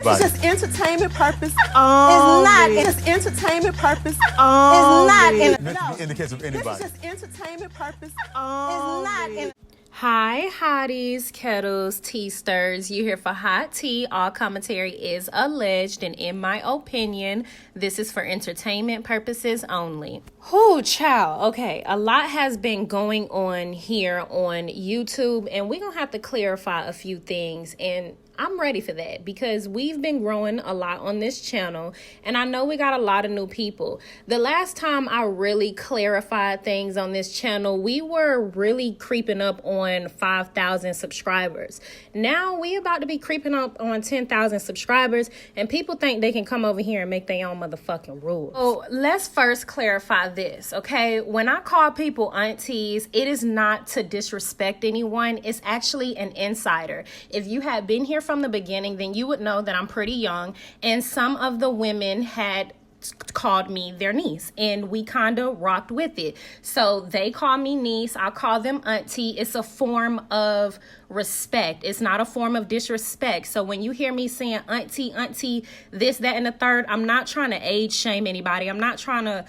It's just entertainment purpose. It's not. It's just entertainment purpose. It's not. In the case of anybody. It's just entertainment purpose. It's not. Hi, hotties, kettles, tea stirs. You here for hot tea. All commentary is alleged, and in my opinion, this is for entertainment purposes only. Whoo, child. Okay, a lot has been going on here on YouTube, and we're gonna have to clarify a few things, and I'm ready for that because we've been growing a lot on this channel, and I know we got a lot of new people. The last time I really clarified things on this channel, we were really creeping up on 5,000 subscribers. Now we about to be creeping up on 10,000 subscribers, and people think they can come over here and make their own motherfucking rules. So let's first clarify this, okay? When I call people aunties, it is not to disrespect anyone. It's actually an insider. If you have been here from the beginning, then you would know that I'm pretty young, and some of the women had called me their niece, and we kind of rocked with it. So they call me niece, I call them auntie. It's a form of respect. It's not a form of disrespect. So when you hear me saying auntie, this, that, and the third, I'm not trying to age shame anybody. I'm not trying to,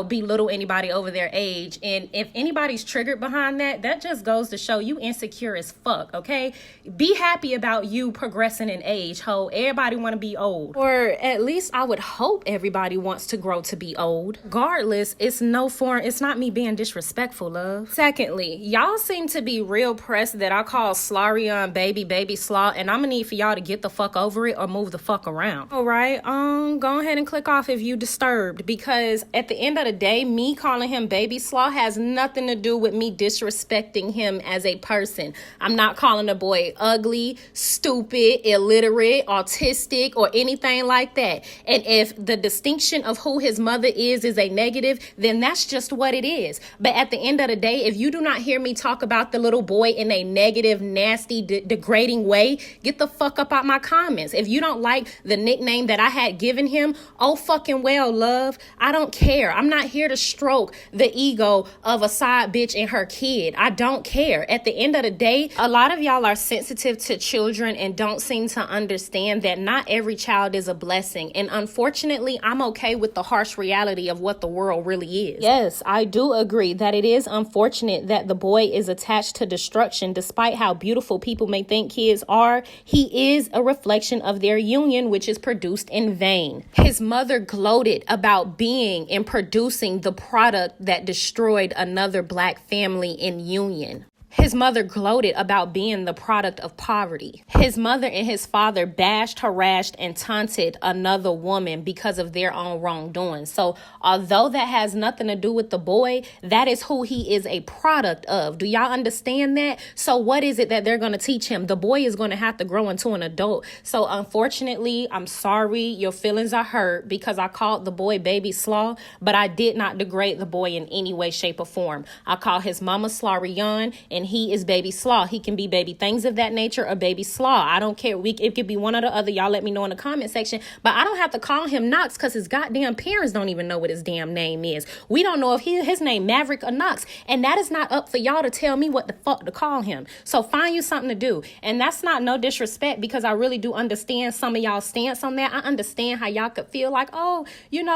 belittle anybody over their age. And if anybody's triggered behind that, that just goes to show you insecure as fuck, okay? Be happy about you progressing in age, ho. Everybody want to be old. Or at least I would hope everybody wants to grow to be old. Regardless, it's not me being disrespectful, love. Secondly, y'all seem to be real pressed that I call Slarion baby slaw, and I'm gonna need for y'all to get the fuck over it or move the fuck around. All right, go ahead and click off if you disturbed, because at the end of the day, me calling him baby slaw has nothing to do with me disrespecting him as a person. I'm not calling the boy ugly, stupid, illiterate, autistic, or anything like that. And if the distinction of who his mother is a negative, then that's just what it is. But at the end of the day, if you do not hear me talk about the little boy in a negative, nasty, degrading way, get the fuck up out my comments. If you don't like the nickname that I had given him, oh fucking well, love. I don't care. I'm not here to stroke the ego of a side bitch and her kid. I don't care. At the end of the day, a lot of y'all are sensitive to children and don't seem to understand that not every child is a blessing. And unfortunately, I'm okay with the harsh reality of what the world really is. Yes, I do agree that it is unfortunate that the boy is attached to destruction. Despite how beautiful people may think kids are, he is a reflection of their union, which is produced in vain. His mother gloated about being and producing the product that destroyed another black family in union. His mother gloated about being the product of poverty. His mother and his father bashed, harassed, and taunted another woman because of their own wrongdoing. So although that has nothing to do with the boy, that is who he is a product of. Do y'all understand that? So what is it that they're going to teach him? The boy is going to have to grow into an adult. So unfortunately, I'm sorry, your feelings are hurt because I called the boy baby slaw, but I did not degrade the boy in any way, shape, or form. I call his mama Slarion, and he is baby slaw. He can be baby things of that nature or baby slaw. I don't care. It could be one or the other. Y'all let me know in the comment section. But I don't have to call him Knox because his goddamn parents don't even know what his damn name is. We don't know if his name Maverick or Knox. And that is not up for y'all to tell me what the fuck to call him. So find you something to do. And that's not no disrespect because I really do understand some of y'all stance on that. I understand how y'all could feel like, oh,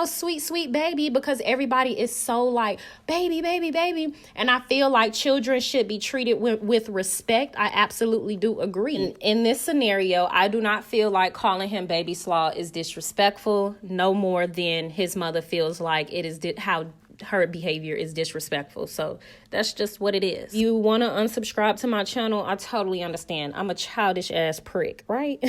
sweet baby, because everybody is so like, baby. And I feel like children should be treated with respect. I absolutely do agree. In this scenario, I do not feel like calling him baby slaw is disrespectful, no more than his mother feels like it is how her behavior is disrespectful. So that's just what it is. You want to unsubscribe to my channel, I totally understand. I'm a childish ass prick, right?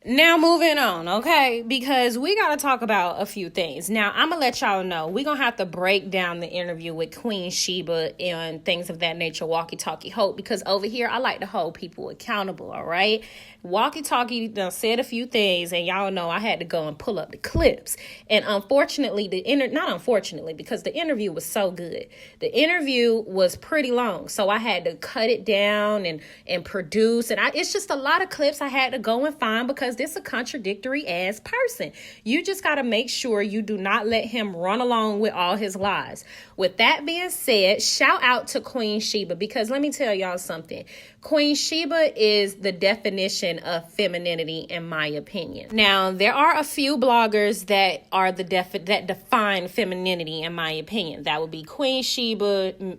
Now moving on, okay? Because we got to talk about a few things. Now, I'm going to let y'all know. We're going to have to break down the interview with Queen Sheba and things of that nature, walkie-talkie hope, because over here, I like to hold people accountable, all right? Walkie-talkie done said a few things, and y'all know I had to go and pull up the clips. And unfortunately, not unfortunately, because the interview was so good. The interview was pretty long, so I had to cut it down and produce. And it's just a lot of clips I had to go and find because this is a contradictory ass person. You just got to make sure you do not let him run along with all his lies. With that being said, shout out to Queen Sheba, because let me tell y'all something. Queen Sheba is the definition of femininity, in my opinion. Now, there are a few bloggers that are that define femininity, in my opinion. That would be Queen Sheba,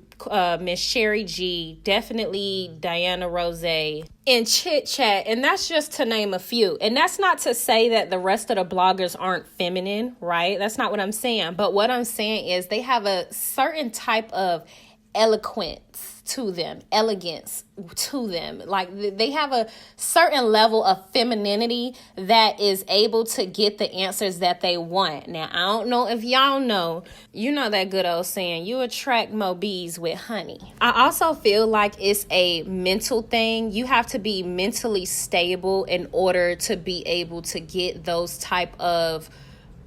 Miss Sherry G, definitely Diana Rose, and Chit Chat, and that's just to name a few. And that's not to say that the rest of the bloggers aren't feminine, right? That's not what I'm saying. But what I'm saying is they have a certain type of eloquence to them, elegance to them. Like they have a certain level of femininity that is able to get the answers that they want. Now, I don't know if y'all know, you know that good old saying, you attract more bees with honey. I also feel like it's a mental thing. You have to be mentally stable in order to be able to get those type of,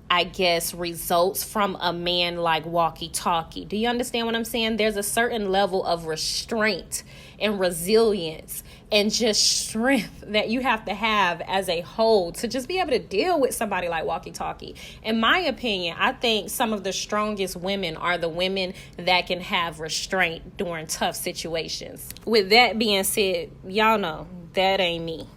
I guess, results from a man like Walkie Talkie. Do you understand what I'm saying? There's a certain level of restraint and resilience and just strength that you have to have as a whole to just be able to deal with somebody like Walkie Talkie. In my opinion, I think some of the strongest women are the women that can have restraint during tough situations. With that being said, y'all know that ain't me.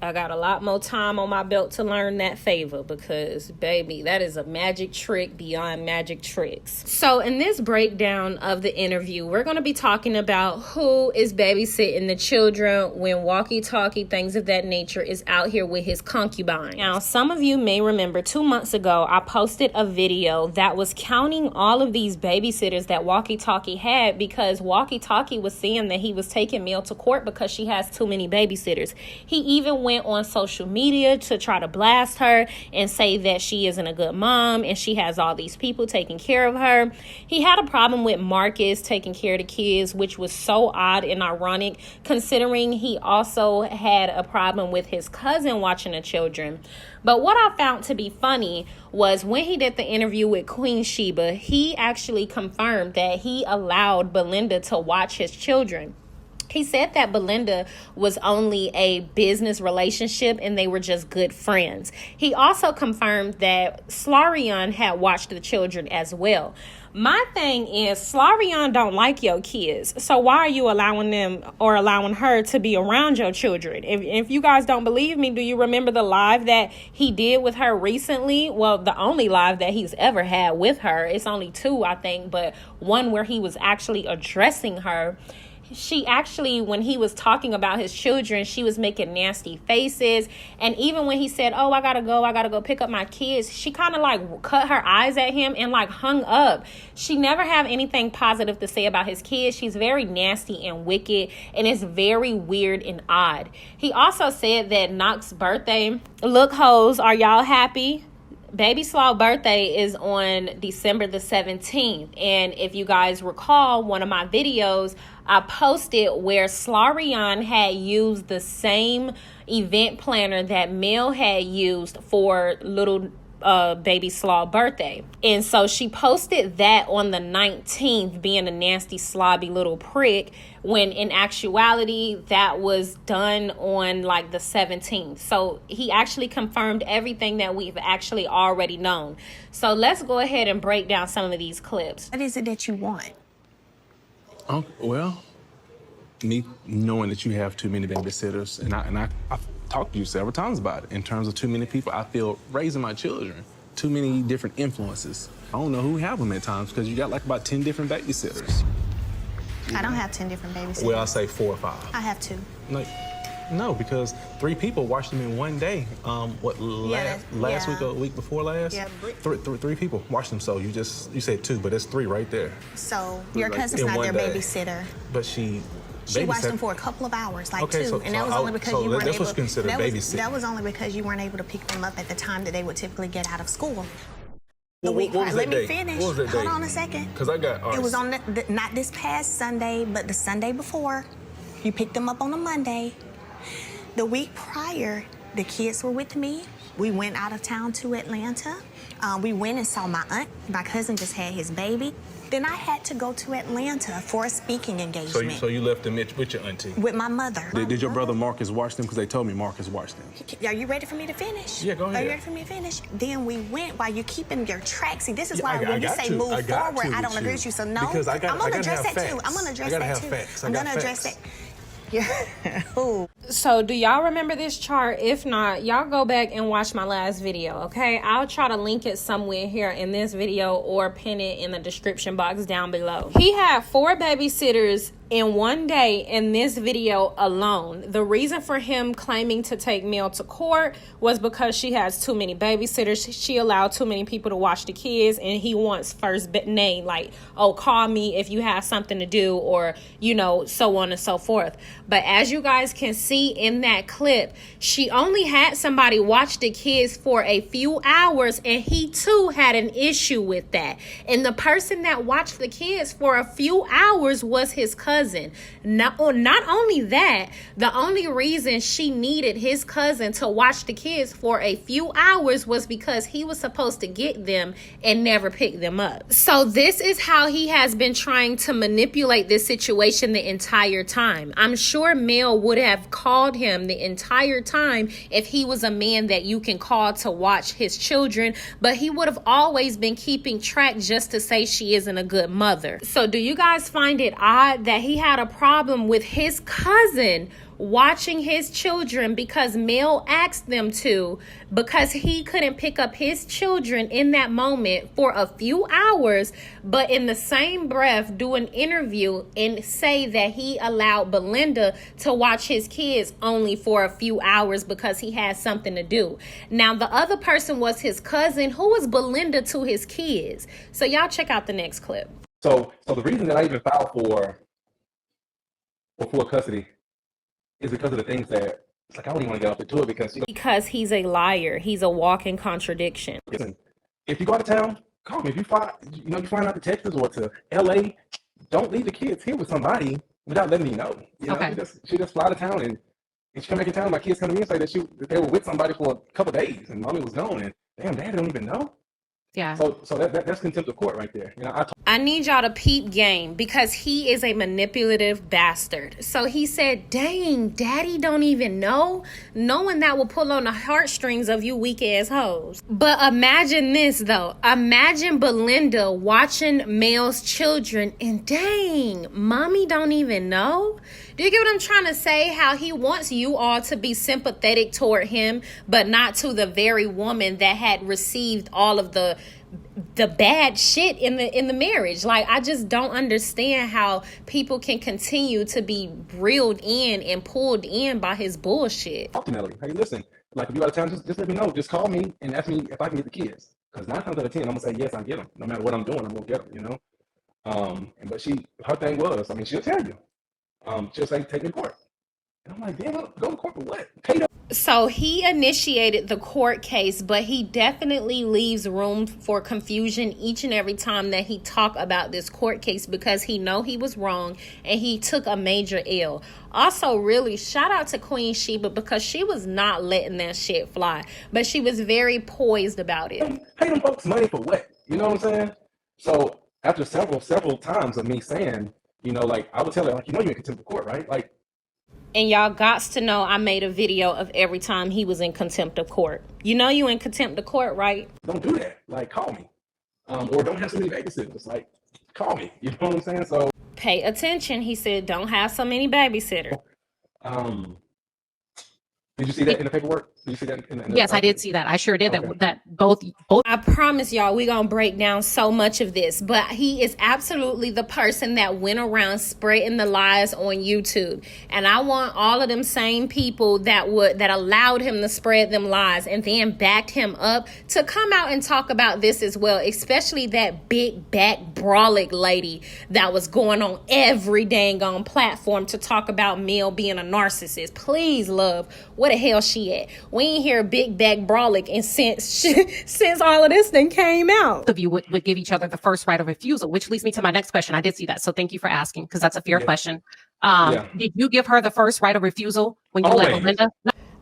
I got a lot more time on my belt to learn that favor because, baby, that is a magic trick beyond magic tricks. So in this breakdown of the interview, we're going to be talking about who is babysitting the children when Walkie Talkie, things of that nature, is out here with his concubine. Now, some of you may remember 2 months ago, I posted a video that was counting all of these babysitters that Walkie Talkie had because Walkie Talkie was saying that he was taking Mel to court because she has too many babysitters. He even went on social media to try to blast her and say that she isn't a good mom and she has all these people taking care of her. He had a problem with Marcus taking care of the kids, which was so odd and ironic considering he also had a problem with his cousin watching the children. But what I found to be funny was when he did the interview with Queen Sheba, he actually confirmed that he allowed Belinda to watch his children. He said that Belinda was only a business relationship and they were just good friends. He also confirmed that Slarion had watched the children as well. My thing is, Slarion don't like your kids. So why are you allowing them or allowing her to be around your children? If you guys don't believe me, do you remember the live that he did with her recently? Well, the only live that he's ever had with her. It's only 2, I think, but one where he was actually addressing her. She actually, when he was talking about his children, she was making nasty faces. And even when he said, oh, I gotta go pick up my kids, she kind of like cut her eyes at him and like hung up. She never have anything positive to say about his kids. She's very nasty and wicked, and it's very weird and odd. He also said that Knox's birthday, look hoes, are y'all happy? Baby Slaw's birthday is on December the 17th. And if you guys recall, one of my videos I posted where Slarion had used the same event planner that Mel had used for little Baby Slaw's birthday. And so she posted that on the 19th, being a nasty, slobby little prick, when in actuality that was done on like the 17th. So he actually confirmed everything that we've actually already known. So let's go ahead and break down some of these clips. What is it that you want? Well, me knowing that you have too many babysitters, and I've talked to you several times about it. In terms of too many people, I feel raising my children, too many different influences. I don't know who have them at times because you got like about 10 different babysitters. I don't have 10 different babysitters. Well, I say 4 or 5. I have 2. No, because 3 people watched them in one day. Last week or the week before last? Yeah. Three people watched them. So you said 2, but that's 3 right there. So your Like, cousin's in not one their day. babysitter. But she watched them for a couple of hours, like Okay, 2, so- and that was so only because so you weren't that's able. what's considered babysitting. That was only because you weren't able to pick them up at the time that they would typically get out of school. What was Let that me date? finish. What was that Hold date? on a second. Because I got It was on not this past Sunday, but the Sunday before. You picked them up on a Monday. The week prior, the kids were with me. We went out of town to Atlanta. We went and saw my aunt. My cousin just had his baby. Then I had to go to Atlanta for a speaking engagement. So you left them with your auntie? With my mother. Did your brother Marcus watch them? Because they told me Marcus watched them. Are you ready for me to finish? Yeah, go ahead. Are you ready for me to finish? Then we went while you're keeping your track. See, this is Yeah, why when you got say to. move I got forward, to I don't with agree you. with you. So no, Because I I'm gonna gotta address have that too. facts. I'm gonna address I gotta that have too. facts. I I'm got gonna address facts. that. Ooh. So do y'all remember this chart? If not, y'all go back and watch my last video, okay? I'll try to link it somewhere here in this video or pin it in the description box down below. He had 4 babysitters in one day in this video alone. The reason for him claiming to take Mel to court was because she has too many babysitters. She allowed too many people to watch the kids, and he wants first name, like, oh, call me if you have something to do, or, you know, so on and so forth. But as you guys can see in that clip, she only had somebody watch the kids for a few hours, and he too had an issue with that. And the person that watched the kids for a few hours was his cousin. Not only that, the only reason she needed his cousin to watch the kids for a few hours was because he was supposed to get them and never pick them up. So this is how he has been trying to manipulate this situation the entire time. I'm sure Mel would have called him the entire time if he was a man that you can call to watch his children, but he would have always been keeping track just to say she isn't a good mother. So do you guys find it odd that he had a problem with his cousin watching his children because Mel asked them to, because he couldn't pick up his children in that moment for a few hours, but in the same breath do an interview and say that he allowed Belinda to watch his kids only for a few hours because he had something to do. Now, the other person was his cousin, who was Belinda to his kids. So y'all check out the next clip. So the reason that I even filed for full custody is because of the things that it's like I don't even want to get off into it because he's a liar. He's a walking contradiction. Listen, if you go out of town, call me. If you fly out to Texas or to LA, don't leave the kids here with somebody without letting me know. You know, Okay. She just fly to town and she come back in town. My kids come to me and say that they were with somebody for a couple of days and mommy was gone and damn, dad don't even know. Yeah. So that's contempt of court right there. You know, I need y'all to peep game because he is a manipulative bastard. So he said, dang, daddy don't even know, knowing that will pull on the heartstrings of you weak ass hoes. But imagine this though. Imagine Belinda watching Mel's children and dang, mommy don't even know. Do you get what I'm trying to say? How he wants you all to be sympathetic toward him, but not to the very woman that had received all of the bad shit in the marriage. Like, I just don't understand how people can continue to be reeled in and pulled in by his bullshit. ultimately, hey, listen, like if you out of town, just let me know. Just call me and ask me if I can get the kids. Because 9 times out of 10, I'm gonna say yes, I get them. No matter what I'm doing, I'm gonna get them. You know. But her thing was, I mean, she'll tell you. She'll say, take me to court. And I'm like, damn, go to court for what? Pay them. So he initiated the court case, but he definitely leaves room for confusion each and every time that he talk about this court case because he know he was wrong and he took a major L. Also, really, shout out to Queen Sheba because she was not letting that shit fly, but she was very poised about it. Pay them folks money for what? You know what I'm saying? So after several times of me saying, you know, like I would tell her, like, you know, you're in contempt of court, right? Like. And y'all gots to know I made a video of every time he was in contempt of court. You know you in contempt of court, right? Don't do that. Like, call me. Or don't have so many babysitters. Like, call me. You know what I'm saying? So pay attention. He said, don't have so many babysitters. Did you see that in the paperwork? Did you see that in the Yes, I did see that. I sure did. Okay. That both. I promise y'all, we're going to break down so much of this, but he is absolutely the person that went around spreading the lies on YouTube. And I want all of them same people that allowed him to spread them lies and then backed him up to come out and talk about this as well, especially that big back brolic lady that was going on every dang on platform to talk about Mel being a narcissist. Please, love, where the hell she at? We ain't hear big back brolic and since all of this thing came out. Of you would give each other the first right of refusal, which leads me to my next question. I did see that, so thank you for asking because that's a fair question. Did you give her the first right of refusal when you let Belinda?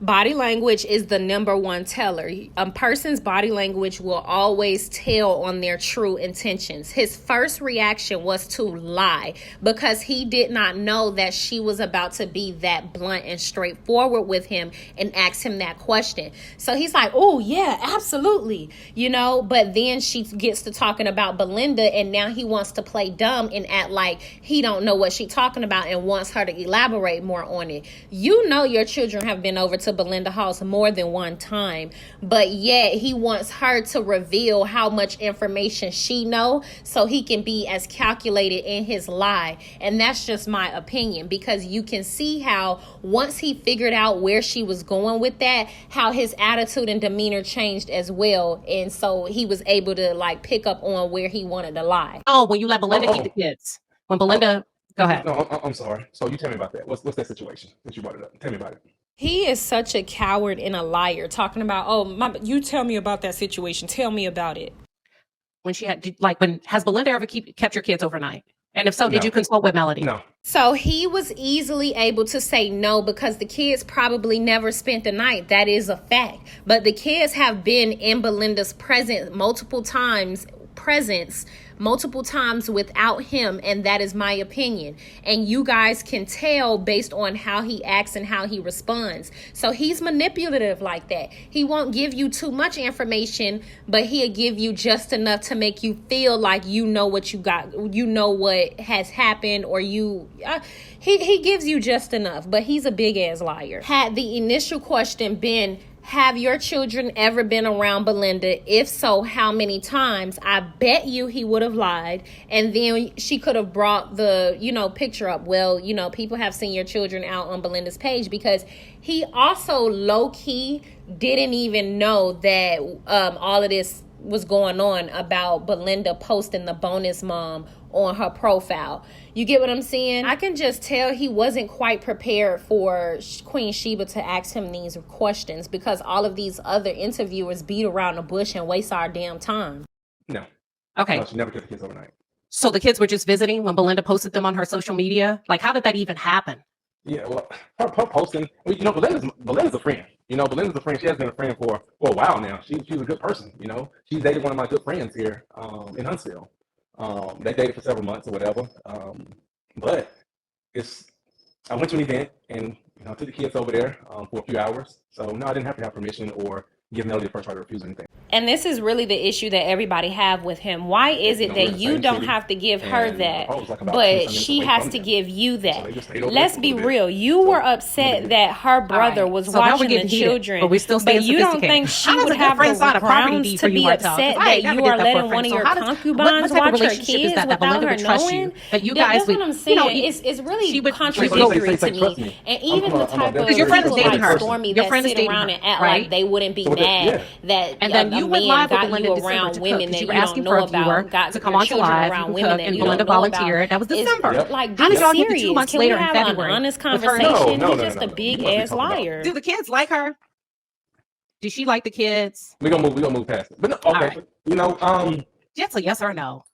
Body language is the number one teller. A person's body language will always tell on their true intentions. His first reaction was to lie because he did not know that she was about to be that blunt and straightforward with him and ask him that question. So he's like, oh yeah, absolutely. But then she gets to talking about Belinda, and now he wants to play dumb and act like he don't know what she's talking about and wants her to elaborate more on it. Your children have been over to Belinda House more than one time, but yet he wants her to reveal how much information she know so he can be as calculated in his lie. And that's just my opinion, because you can see how once he figured out where she was going with that, how his attitude and demeanor changed as well. And so he was able to pick up on where he wanted to lie. Oh, when you let Belinda keep the kids. When Belinda, go ahead. No, I'm sorry. So you tell me about that. What's that situation since you brought it up? Tell me about it. He is such a coward and a liar, talking about, you tell me about that situation. Tell me about it. When she had, has Belinda ever kept your kids overnight? And if so, did No. you consult with Melody? No. So he was easily able to say no because the kids probably never spent the night. That is a fact. But the kids have been in Belinda's presence multiple times without him, and that is my opinion. And you guys can tell based on how he acts and how he responds. So he's manipulative like that. He won't give you too much information, but he'll give you just enough to make you feel like you know what you got, what has happened, or he gives you just enough, but he's a big ass liar. Had the initial question been, have your children ever been around Belinda? If so, how many times? I bet you he would have lied. And then she could have brought the, picture up. Well, people have seen your children out on Belinda's page, because he also low-key didn't even know that all of this was going on about Belinda posting the bonus mom on her profile. You get what I'm saying? I can just tell he wasn't quite prepared for Queen Sheba to ask him these questions, because all of these other interviewers beat around the bush and waste our damn time. No. Okay. No, she never kept the kids overnight. So the kids were just visiting when Belinda posted them on her social media? How did that even happen? Yeah, well, her posting, Belinda's a friend. Belinda's a friend. She has been a friend for a while now. She's a good person. She's dated one of my good friends here in Huntsville. They dated for several months or whatever. But I went to an event and I took the kids over there for a few hours. So no, I didn't have to have permission or give Melody the first right to refuse anything. And this is really the issue that everybody have with him. Why is it that you don't have to give her that, but she has to give you that? Let's be real. You were upset that her brother was watching the children, but you don't think she would have the grounds to be upset that you are letting one of your concubines watch her kids without her knowing? That's what I'm saying. It's really contradictory to me. And even the type of people like Stormy that sit around and act like they wouldn't be mad that a man got you around women that you don't know about, got to come on to live around women that you don't know about. That was December. Like, be serious. 2 months later in February? An honest conversation. He's just a big ass liar. Do the kids like her? Did she like the kids? We're gonna move past it. But no, okay, right. Just a yes or no.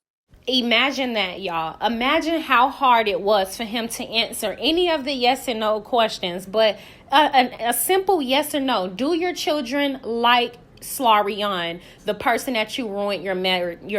Imagine that, y'all. Imagine how hard it was for him to answer any of the yes and no questions, but a simple yes or no. Do your children like Slarion, the person that you ruined your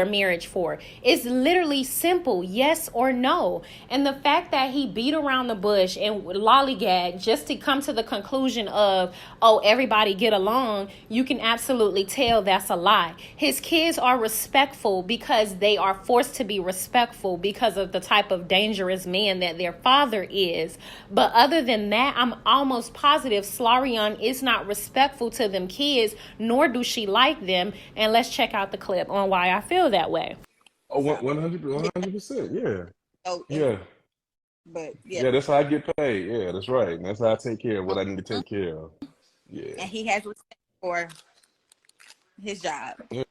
marriage for? It's literally simple, yes or no. And the fact that he beat around the bush and lollygag just to come to the conclusion of, oh, everybody get along, you can absolutely tell that's a lie. His kids are respectful because they are forced to be respectful because of the type of dangerous man that their father is. But other than that, I'm almost positive Slarion is not respectful to them kids, nor do she like them. And let's check out the clip on why I feel that way. Oh, 100%, yeah. Oh, Yeah. But Yeah, that's how I get paid. Yeah, that's right. And that's how I take care of what I need to take care of. Yeah. And he has respect for his job. Yeah,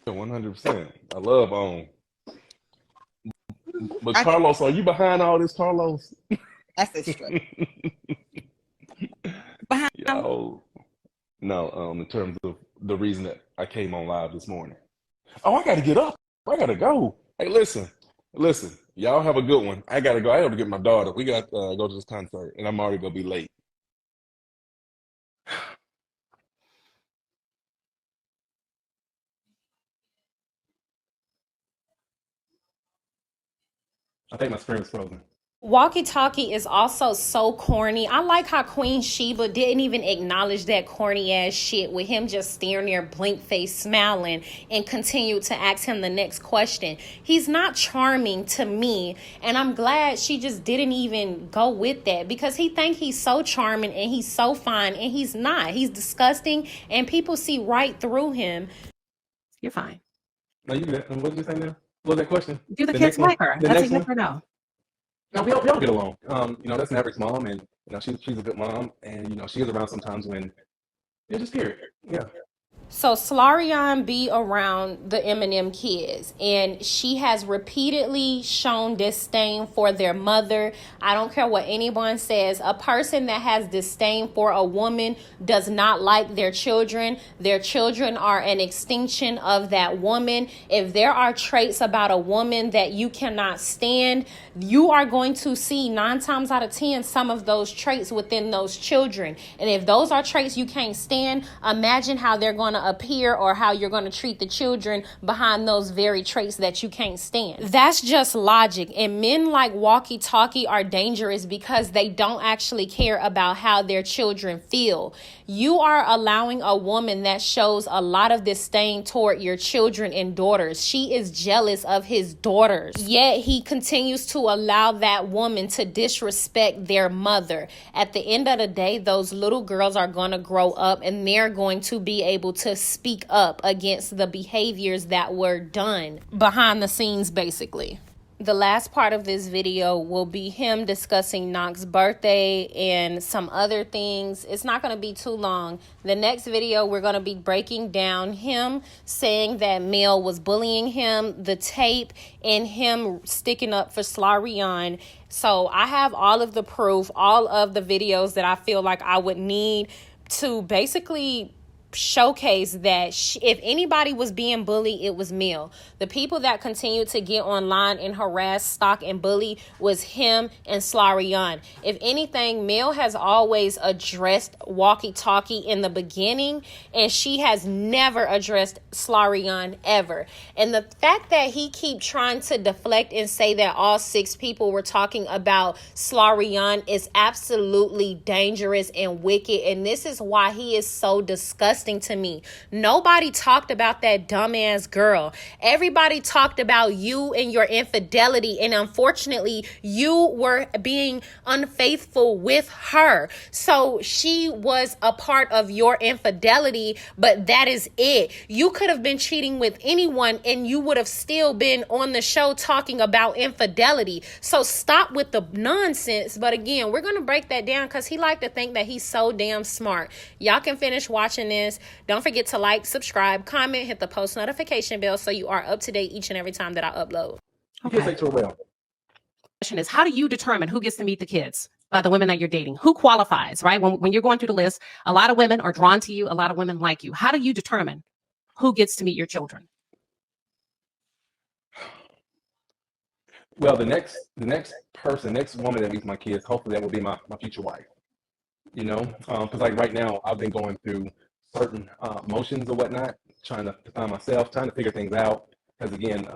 100%. I love on. But Carlos, are you behind all this, Carlos? That's a struggle. Behind Yo, no, in terms of the reason that I came on live this morning. Oh, I gotta get up. I gotta go. Hey, listen. Y'all have a good one. I gotta go. I have to get my daughter. We got go to this concert, and I'm already gonna be late. I think my screen is frozen. Walkie Talkie is also so corny. I like how Queen Sheba didn't even acknowledge that corny ass shit with him just staring there, blink face, smiling, and continued to ask him the next question. He's not charming to me, and I'm glad she just didn't even go with that because he think he's so charming and he's so fine, and he's not. He's disgusting, and people see right through him. You're fine. No, you good. What did you say now? What was that question? Do the kids like her? That's a yes or no. No, we all get along. That's Maverick's mom, and she's a good mom, and she is around sometimes when just period. Yeah. So Slarion be around the Eminem kids, and she has repeatedly shown disdain for their mother. I don't care what anyone says. A person that has disdain for a woman does not like their children. Their children are an extinction of that woman. If there are traits about a woman that you cannot stand, you are going to see 9 times out of 10 some of those traits within those children. And if those are traits you can't stand, imagine how they're going to appear or how you're going to treat the children behind those very traits that you can't stand. That's just logic. And men like Walkie Talkie are dangerous because they don't actually care about how their children feel. You are allowing a woman that shows a lot of disdain toward your children and daughters. She is jealous of his daughters. Yet he continues to allow that woman to disrespect their mother. At the end of the day, those little girls are going to grow up and they're going to be able to speak up against the behaviors that were done behind the scenes, basically. The last part of this video will be him discussing Knox's birthday and some other things. It's not going to be too long. The next video, we're going to be breaking down him saying that Mel was bullying him, the tape, and him sticking up for Slarion. So I have all of the proof, all of the videos that I feel like I would need to basically showcase that if anybody was being bullied, it was Mel. The people that continued to get online and harass, stalk, and bully was him and Slarion. If anything, Mel has always addressed Walkie Talkie in the beginning, and she has never addressed Slarion ever. And the fact that he keep trying to deflect and say that all 6 people were talking about Slarion is absolutely dangerous and wicked, and this is why he is so disgusting to me. Nobody talked about that dumbass girl. Everybody talked about you and your infidelity, and unfortunately you were being unfaithful with her. So she was a part of your infidelity, but that is it. You could have been cheating with anyone and you would have still been on the show talking about infidelity. So stop with the nonsense. But again, we're going to break that down because he liked to think that he's so damn smart. Y'all can finish watching this. Don't forget to like, subscribe, comment, hit the post notification bell so you are up to date each and every time that I upload. Okay. Question is, how do you determine who gets to meet the kids? The women that you're dating, who qualifies, right? When you're going through the list, a lot of women are drawn to you. A lot of women like you. How do you determine who gets to meet your children? Well, the next woman that meets my kids, hopefully that will be my future wife. Because like right now, I've been going through certain motions or whatnot, trying to find myself, trying to figure things out. Because again,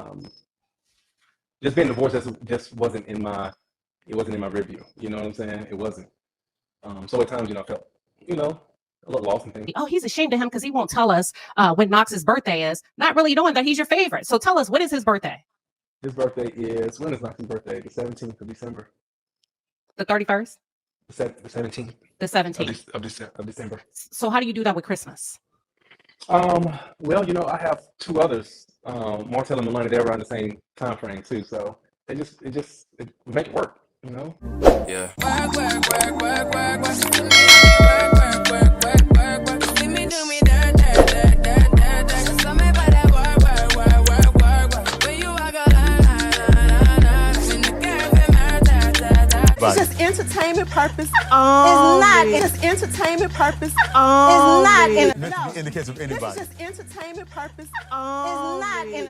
just being divorced just wasn't in my review. You know what I'm saying? It wasn't. So at times, I felt, a little lost and things. Oh, he's ashamed of him because he won't tell us when Knox's birthday is, not really knowing that he's your favorite. So tell us, when is his birthday? His birthday is, when is Knox's birthday? The 17th of December. The 31st? The 17th. The 17th. Of December. So how do you do that with Christmas? Well, I have 2 others, Martell and Melanie. They're around the same time frame too, so we make it work, Yeah. It's just entertainment purpose. It's not. It's just entertainment purpose. It's not. In the case of anybody. It's just entertainment purpose. It's not.